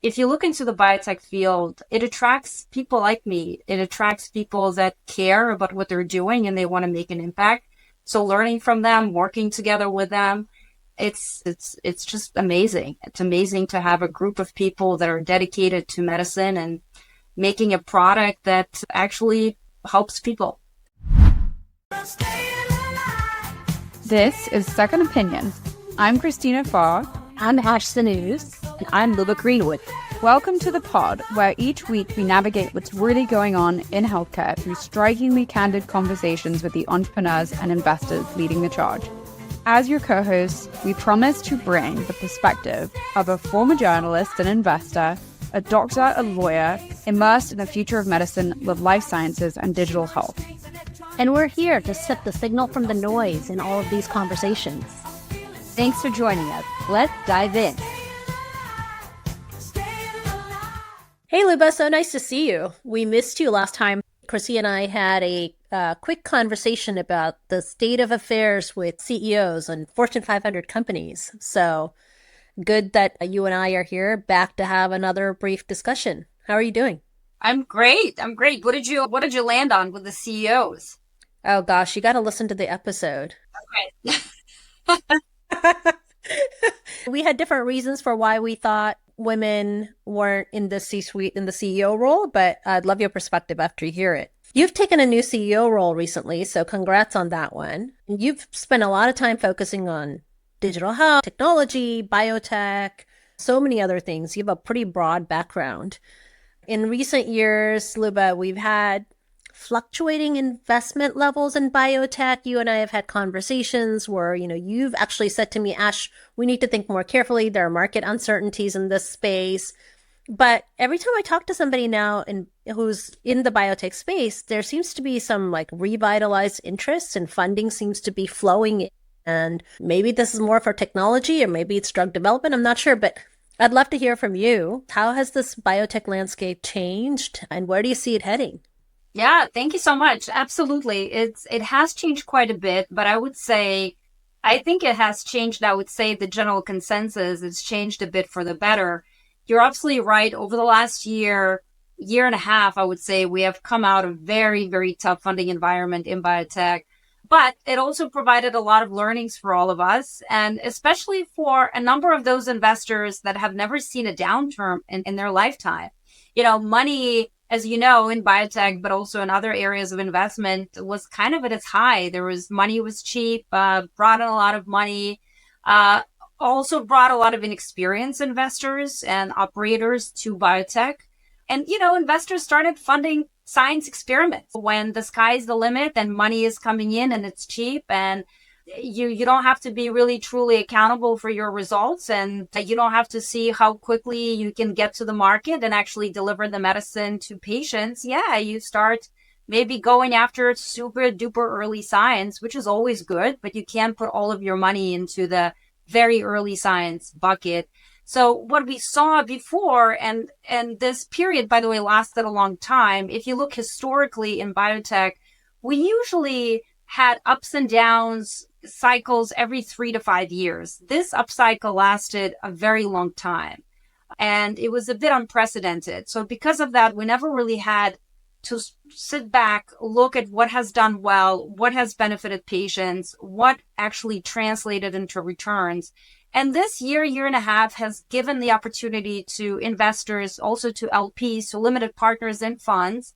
if you look into the biotech field, it attracts people like me. It attracts people that care about what they're doing and they want to make an impact. So learning from them, working together with them, it's just amazing. It's amazing to have a group of people that are dedicated to medicine and making a product that actually helps people. This is Second Opinion. I'm Christina Farr. I'm Ash Sanews. And I'm Luba Greenwood. Welcome to the pod, where each week we navigate what's really going on in healthcare through strikingly candid conversations with the entrepreneurs and investors leading the charge. As your co-hosts, we promise to bring the perspective of a former journalist and investor, a doctor, a lawyer, immersed in the future of medicine with life sciences and digital health. And we're here to sift the signal from the noise in all of these conversations. Thanks for joining us. Let's dive in. Hey, Luba, so nice to see you. We missed you last time. Chrissy and I had a quick conversation about the state of affairs with CEOs and Fortune 500 companies. So good that you and I are here back to have another brief discussion. How are you doing? I'm great. What did you land on with the CEOs? Oh gosh, you got to listen to the episode. Okay. We had different reasons for why we thought women weren't in the C-suite, in the CEO role, but I'd love your perspective after you hear it. You've taken a new CEO role recently, so congrats on that one. You've spent a lot of time focusing on digital health, technology, biotech, so many other things. You have a pretty broad background. In recent years, Luba, we've had fluctuating investment levels in biotech. You and I have had conversations where, you've actually said to me, Ash, we need to think more carefully. There are market uncertainties in this space. But every time I talk to somebody now who's in the biotech space, there seems to be some revitalized interest and funding seems to be flowing in. And maybe this is more for technology or maybe it's drug development. I'm not sure, but I'd love to hear from you. How has this biotech landscape changed and where do you see it heading? Yeah, thank you so much. Absolutely. It has changed quite a bit, but I think it has changed. I would say the general consensus, it's changed a bit for the better. You're absolutely right. Over the last year and a half, I would say we have come out of very, very tough funding environment in biotech, but it also provided a lot of learnings for all of us, and especially for a number of those investors that have never seen a downturn in their lifetime. Money, as you know, in biotech, but also in other areas of investment, was kind of at its high. Money was cheap, brought in a lot of money, also brought a lot of inexperienced investors and operators to biotech. And, investors started funding science experiments when the sky's the limit and money is coming in and it's cheap and you don't have to be really truly accountable for your results, and you don't have to see how quickly you can get to the market and actually deliver the medicine to patients. Yeah, you start maybe going after super duper early science, which is always good, but you can't put all of your money into the very early science bucket. So what we saw before, and this period, by the way, lasted a long time. If you look historically in biotech, we usually had ups and downs cycles every 3 to 5 years. This upcycle lasted a very long time and it was a bit unprecedented. So because of that, we never really had to sit back, look at what has done well, what has benefited patients, what actually translated into returns. And this year and a half has given the opportunity to investors, also to LPs, to limited partners and funds,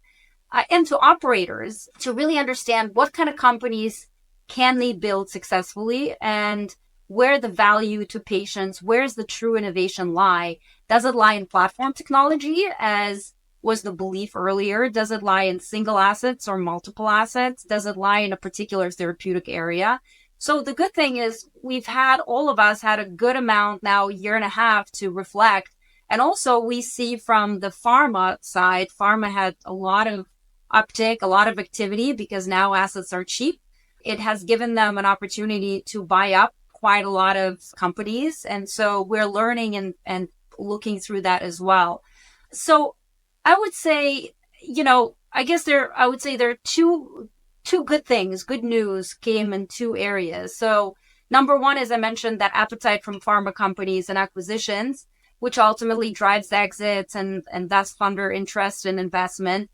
and to operators to really understand what kind of companies can they build successfully and where the value to patients, where's the true innovation lie? Does it lie in platform technology, as was the belief earlier? Does it lie in single assets or multiple assets? Does it lie in a particular therapeutic area? So the good thing is all of us had a good amount now, year and a half to reflect. And also we see from the pharma side, pharma had a lot of uptick, a lot of activity because now assets are cheap. It has given them an opportunity to buy up quite a lot of companies. And so we're learning and looking through that as well. So I would say, there are two good things, good news came in two areas. So number one, as I mentioned, that appetite from pharma companies and acquisitions, which ultimately drives exits and thus funder interest and investment.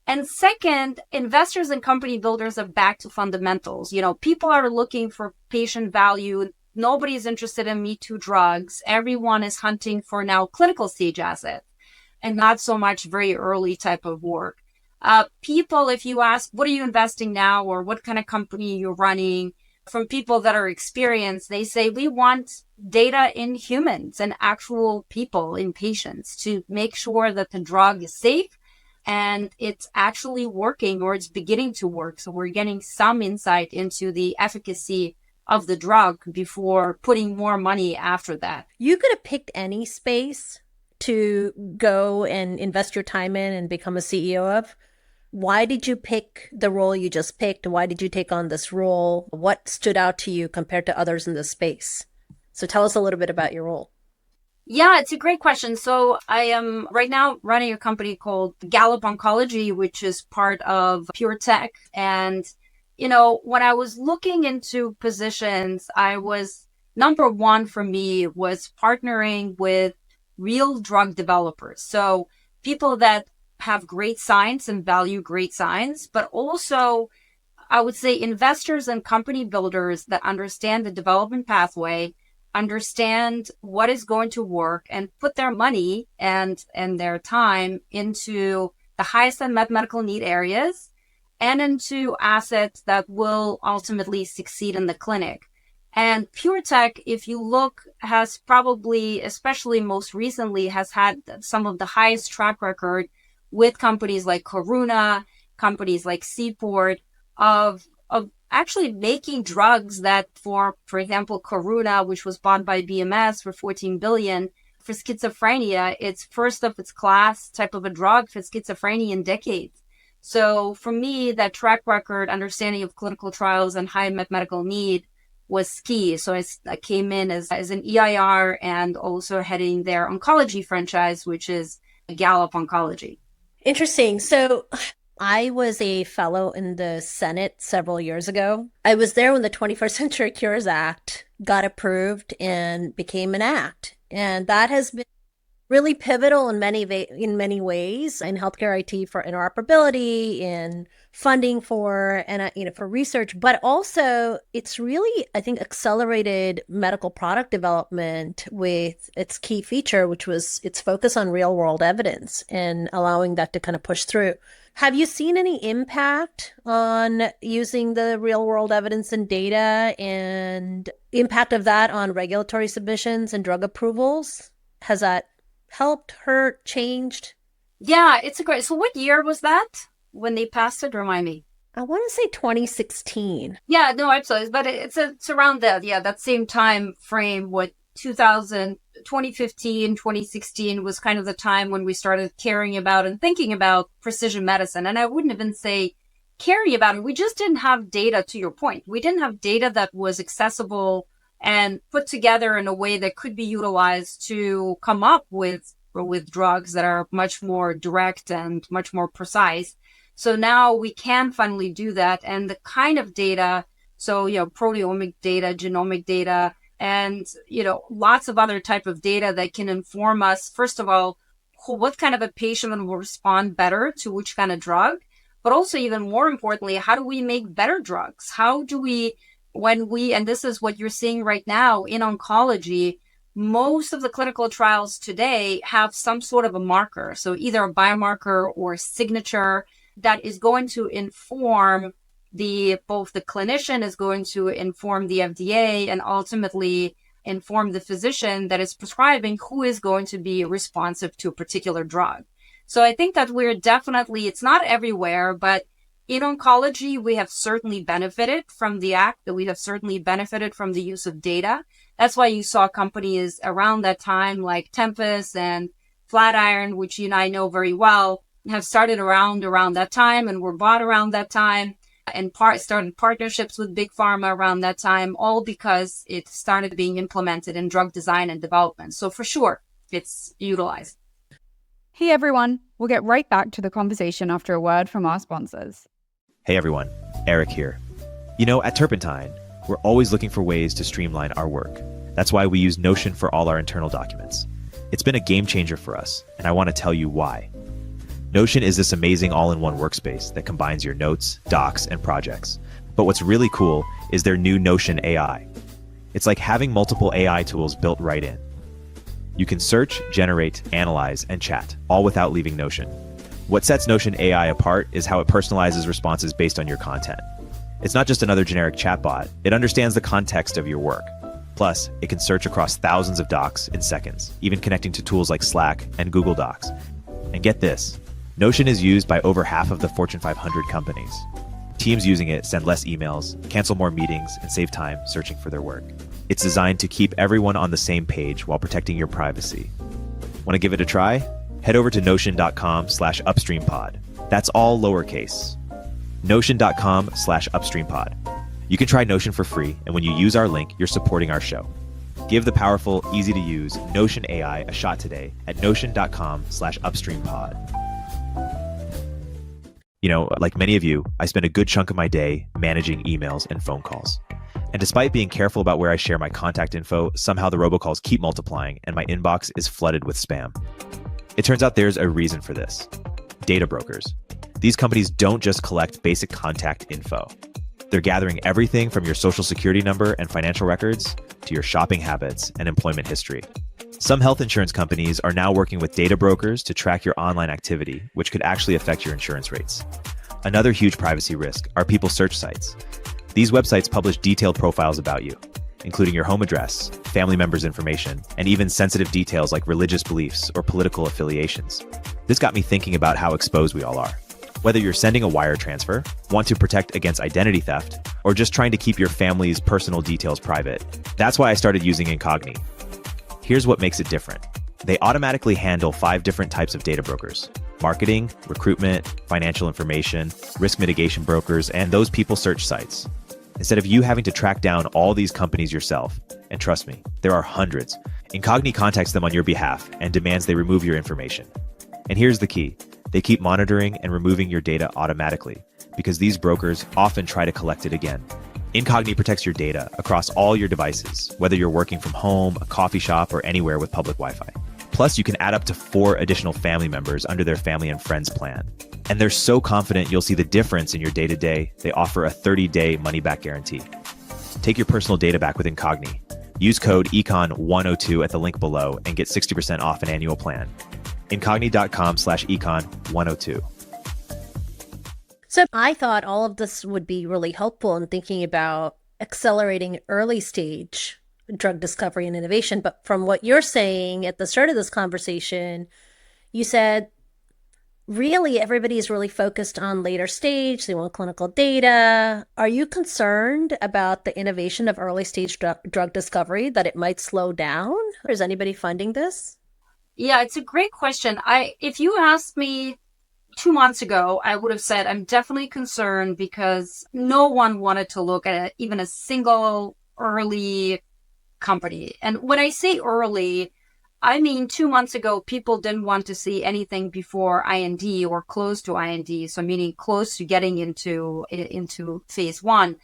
And second, investors and company builders are back to fundamentals. People are looking for patient value. Nobody's interested in Me Too drugs. Everyone is hunting for now clinical stage assets and not so much very early type of work. People, if you ask, what are you investing now or what kind of company you're running, from people that are experienced, they say, we want data in humans and actual people in patients to make sure that the drug is safe and it's actually working or it's beginning to work. So we're getting some insight into the efficacy of the drug before putting more money after that. You could have picked any space to go and invest your time in and become a CEO of. Why did you pick the role you just picked? Why did you take on this role? What stood out to you compared to others in the space? So tell us a little bit about your role. Yeah, it's a great question. So I am right now running a company called Gallup Oncology, which is part of PureTech. And, when I was looking into positions, number one for me was partnering with real drug developers. So people that have great science and value great science, but also I would say investors and company builders that understand the development pathway, understand what is going to work and put their money and their time into the highest unmet medical need areas and into assets that will ultimately succeed in the clinic. And PureTech, if you look, has probably, especially most recently, has had some of the highest track record with companies like Karuna, companies like Seaport, of actually making drugs that for example, Karuna, which was bought by BMS for $14 billion, for schizophrenia, it's first of its class type of a drug for schizophrenia in decades. So for me, that track record, understanding of clinical trials and high unmet medical need was key. So I came in as an EIR and also heading their oncology franchise, which is Gallup Oncology. Interesting. So I was a fellow in the Senate several years ago. I was there when the 21st Century Cures Act got approved and became an act. And that has been really pivotal in many ways in healthcare IT for interoperability, in funding for for research, but also it's really, I think, accelerated medical product development with its key feature, which was its focus on real world evidence and allowing that to kind of push through. Have you seen any impact on using the real world evidence and data and impact of that on regulatory submissions and drug approvals? Has that helped, hurt, changed? Yeah, it's a great. So what year was that when they passed it? Remind me. I want to say 2016. Yeah, no, absolutely. But it's around that same time frame. What 2015, 2016 was kind of the time when we started caring about and thinking about precision medicine. And I wouldn't even say caring about it. We just didn't have data, to your point. We didn't have data that was accessible and put together in a way that could be utilized to come up with drugs that are much more direct and much more precise. So now we can finally do that. And the kind of data, so, proteomic data, genomic data, and, lots of other type of data that can inform us, first of all, what kind of a patient will respond better to which kind of drug, but also even more importantly, how do we make better drugs? How do we, and this is what you're seeing right now in oncology, most of the clinical trials today have some sort of a marker. So either a biomarker or a signature that is going to inform both the clinician, is going to inform the FDA, and ultimately inform the physician that is prescribing who is going to be responsive to a particular drug. So I think that we're definitely, it's not everywhere, but in oncology, we have certainly benefited from the act, that we have certainly benefited from the use of data. That's why you saw companies around that time like Tempus and Flatiron, which you and I know very well, have started around that time and were bought around that time, and started partnerships with big pharma around that time, all because it started being implemented in drug design and development. So for sure, it's utilized. Hey everyone, we'll get right back to the conversation after a word from our sponsors. Hey everyone, Eric here. At Turpentine, we're always looking for ways to streamline our work. That's why we use Notion for all our internal documents. It's been a game changer for us, and I want to tell you why. Notion is this amazing all-in-one workspace that combines your notes, docs, and projects. But what's really cool is their new Notion AI. It's like having multiple AI tools built right in. You can search, generate, analyze, and chat, all without leaving Notion. What sets Notion AI apart is how it personalizes responses based on your content. It's not just another generic chatbot, it understands the context of your work. Plus, it can search across thousands of docs in seconds, even connecting to tools like Slack and Google Docs. And get this, Notion is used by over half of the Fortune 500 companies. Teams using it send less emails, cancel more meetings, and save time searching for their work. It's designed to keep everyone on the same page while protecting your privacy. Want to give it a try? Head over to notion.com/upstreampod. That's all lowercase. Notion.com/upstreampod. You can try Notion for free, and when you use our link, you're supporting our show. Give the powerful, easy-to-use Notion AI a shot today at notion.com/upstreampod. You know, like many of you, I spend a good chunk of my day managing emails and phone calls. And despite being careful about where I share my contact info, somehow the robocalls keep multiplying and my inbox is flooded with spam. It turns out there's a reason for this. Data brokers. These companies don't just collect basic contact info. They're gathering everything from your social security number and financial records to your shopping habits and employment history. Some health insurance companies are now working with data brokers to track your online activity, which could actually affect your insurance rates. Another huge privacy risk are people search sites. These websites publish detailed profiles about you, including your home address, family members' information, and even sensitive details like religious beliefs or political affiliations. This got me thinking about how exposed we all are. Whether you're sending a wire transfer, want to protect against identity theft, or just trying to keep your family's personal details private, that's why I started using Incogni. Here's what makes it different. They automatically handle 5 different types of data brokers: marketing, recruitment, financial information, risk mitigation brokers, and those people search sites. Instead of you having to track down all these companies yourself, and trust me, there are hundreds, Incogni contacts them on your behalf and demands they remove your information. And here's the key. They keep monitoring and removing your data automatically because these brokers often try to collect it again. Incogni protects your data across all your devices, whether you're working from home, a coffee shop, or anywhere with public Wi-Fi. Plus, you can add up to 4 additional family members under their family and friends plan. And they're so confident you'll see the difference in your day-to-day, they offer a 30-day money-back guarantee. Take your personal data back with Incogni. Use code ECON102 at the link below and get 60% off an annual plan. Incogni.com/econ102. So I thought all of this would be really helpful in thinking about accelerating early stage drug discovery and innovation. But from what you're saying at the start of this conversation, you said really everybody is really focused on later stage. They want clinical data. Are you concerned about the innovation of early stage drug discovery, that it might slow down? Or is anybody funding this? Yeah, it's a great question. If you asked me 2 months ago, I would have said I'm definitely concerned because no one wanted to look at even a single early company. And when I say early, I mean 2 months ago, people didn't want to see anything before IND or close to IND. So meaning close to getting into phase 1.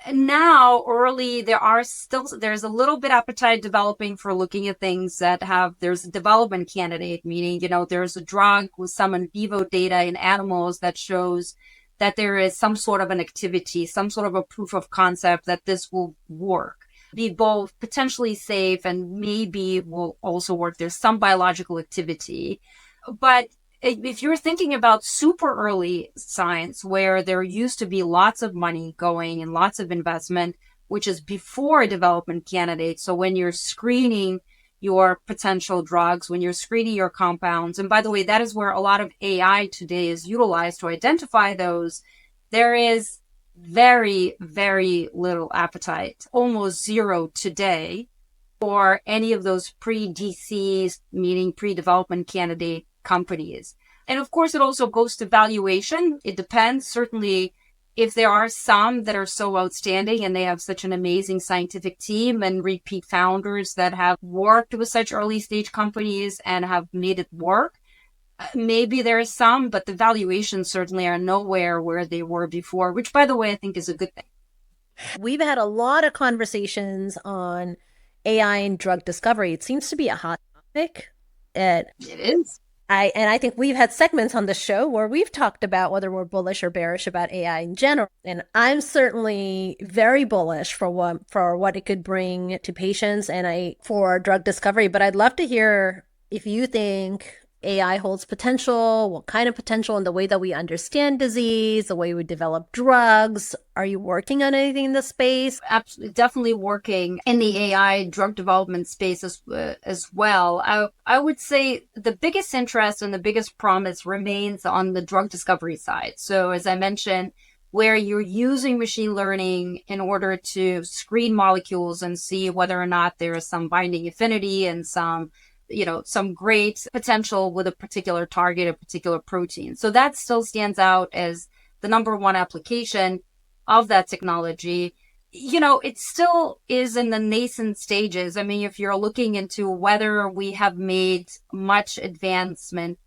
And now early, there's a little bit appetite developing for looking at things that there's a development candidate, meaning, there's a drug with some in vivo data in animals that shows that there is some sort of an activity, some sort of a proof of concept that this will work, be both potentially safe and maybe will also work. There's some biological activity. But if you're thinking about super early science, where there used to be lots of money going and lots of investment, which is before a development candidate. So when you're screening your potential drugs, when you're screening your compounds, and by the way, that is where a lot of AI today is utilized to identify those, there is very, very little appetite, almost zero today, for any of those pre-DCs, meaning pre-development candidate companies. And of course, it also goes to valuation. It depends. Certainly, if there are some that are so outstanding and they have such an amazing scientific team and repeat founders that have worked with such early stage companies and have made it work, maybe there is some, but the valuations certainly are nowhere where they were before, which, by the way, I think is a good thing. We've had a lot of conversations on AI and drug discovery. It seems to be a hot topic And It is. I think we've had segments on the show where we've talked about whether we're bullish or bearish about AI in general. And I'm certainly very bullish for what it could bring to patients and for drug discovery. But I'd love to hear if you think AI holds potential, what kind of potential in the way that we understand disease, the way we develop drugs. Are you working on anything in the space? Absolutely, definitely working in the AI drug development space as well. I would say the biggest interest and the biggest promise remains on the drug discovery side. So as I mentioned, where you're using machine learning in order to screen molecules and see whether or not there is some binding affinity and some great potential with a particular target, a particular protein. So that still stands out as the number one application of that technology. It still is in the nascent stages. I mean, if you're looking into whether we have made much advancement,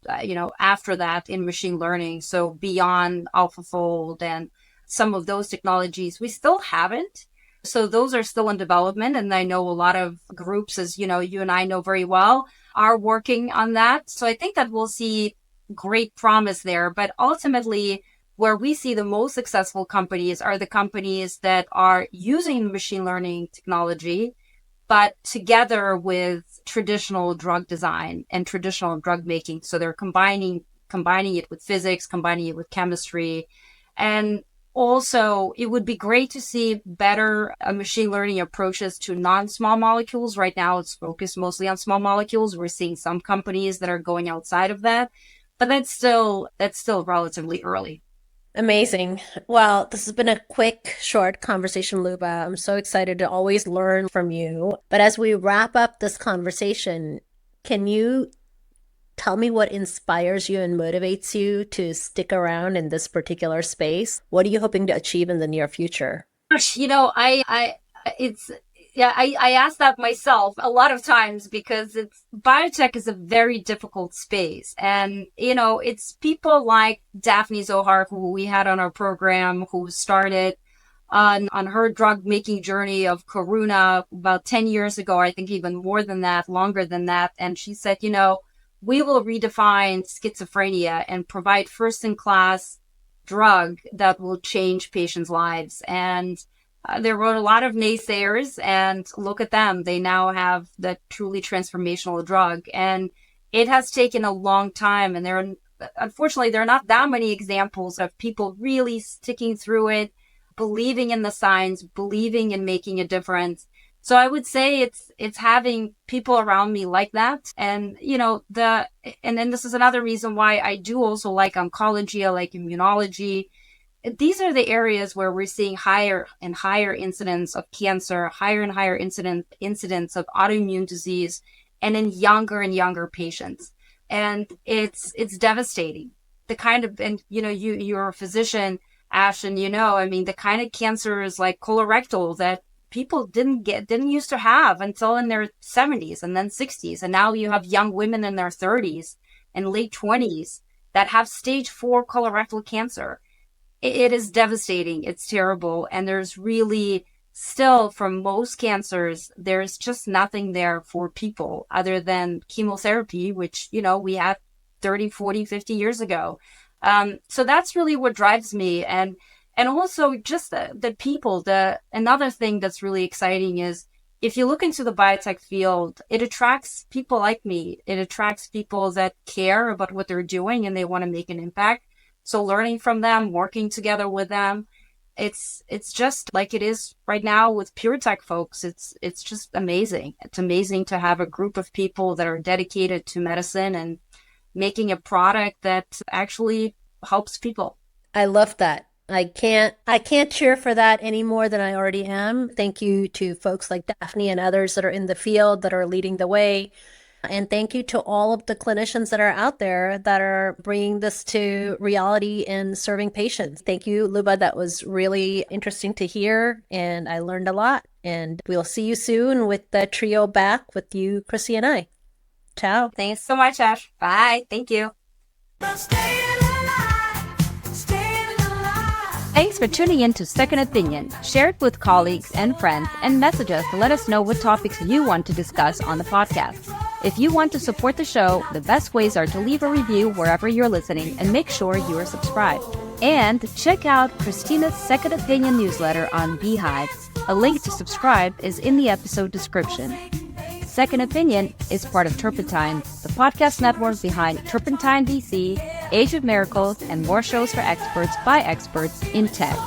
after that in machine learning, so beyond AlphaFold and some of those technologies, we still haven't. So those are still in development. And I know a lot of groups, as you and I know very well, are working on that. So I think that we'll see great promise there. But ultimately, where we see the most successful companies are the companies that are using machine learning technology, but together with traditional drug design and traditional drug making. So they're combining it with physics, combining it with chemistry. And also, it would be great to see better machine learning approaches to non-small molecules. Right now, it's focused mostly on small molecules. We're seeing some companies that are going outside of that, but that's still relatively early. Amazing. Well, this has been a quick, short conversation, Luba. I'm so excited to always learn from you. But as we wrap up this conversation, can you tell me what inspires you and motivates you to stick around in this particular space? What are you hoping to achieve in the near future? I ask that myself a lot of times because biotech is a very difficult space. And, it's people like Daphne Zohar, who we had on our program, who started on her drug making journey of Karuna about 10 years ago, I think even more than that, longer than that. And she said, we will redefine schizophrenia and provide first-in-class drug that will change patients' lives. And there were a lot of naysayers, and look at them. They now have the truly transformational drug. And it has taken a long time. And unfortunately, there are not that many examples of people really sticking through it, believing in the science, believing in making a difference. So I would say it's having people around me like that. And, and then this is another reason why I do also like oncology, I like immunology. These are the areas where we're seeing higher and higher incidence of cancer, higher and higher incidence of autoimmune disease, and in younger and younger patients. And it's devastating. The kind of, and, you're a physician, Ash, and the kind of cancers like colorectal that people didn't used to have until in their 70s and then 60s. And now you have young women in their 30s and late 20s that have stage 4 colorectal cancer. It is devastating. It's terrible. And there's really still, from most cancers, there's just nothing there for people other than chemotherapy, which, we had 30, 40, 50 years ago. So that's really what drives me. And also just the people. Another thing that's really exciting is if you look into the biotech field, it attracts people like me. It attracts people that care about what they're doing and they want to make an impact. So learning from them, working together with them, it's just like it is right now with pure tech folks. It's just amazing. It's amazing to have a group of people that are dedicated to medicine and making a product that actually helps people. I love that. I can't cheer for that any more than I already am. Thank you to folks like Daphne and others that are in the field that are leading the way. And thank you to all of the clinicians that are out there that are bringing this to reality and serving patients. Thank you, Luba. That was really interesting to hear, and I learned a lot. And we'll see you soon with the trio back with you, Chrissy, and I. Ciao. Thanks so much, Ash. Bye. Thank you. Thanks for tuning in to Second Opinion. Share it with colleagues and friends and message us to let us know what topics you want to discuss on the podcast. If you want to support the show, the best ways are to leave a review wherever you're listening and make sure you are subscribed. And check out Christina's Second Opinion newsletter on Beehive. A link to subscribe is in the episode description. Second Opinion is part of Turpentine, the podcast network behind Turpentine VC, Age of Miracles, and more shows for experts by experts in tech.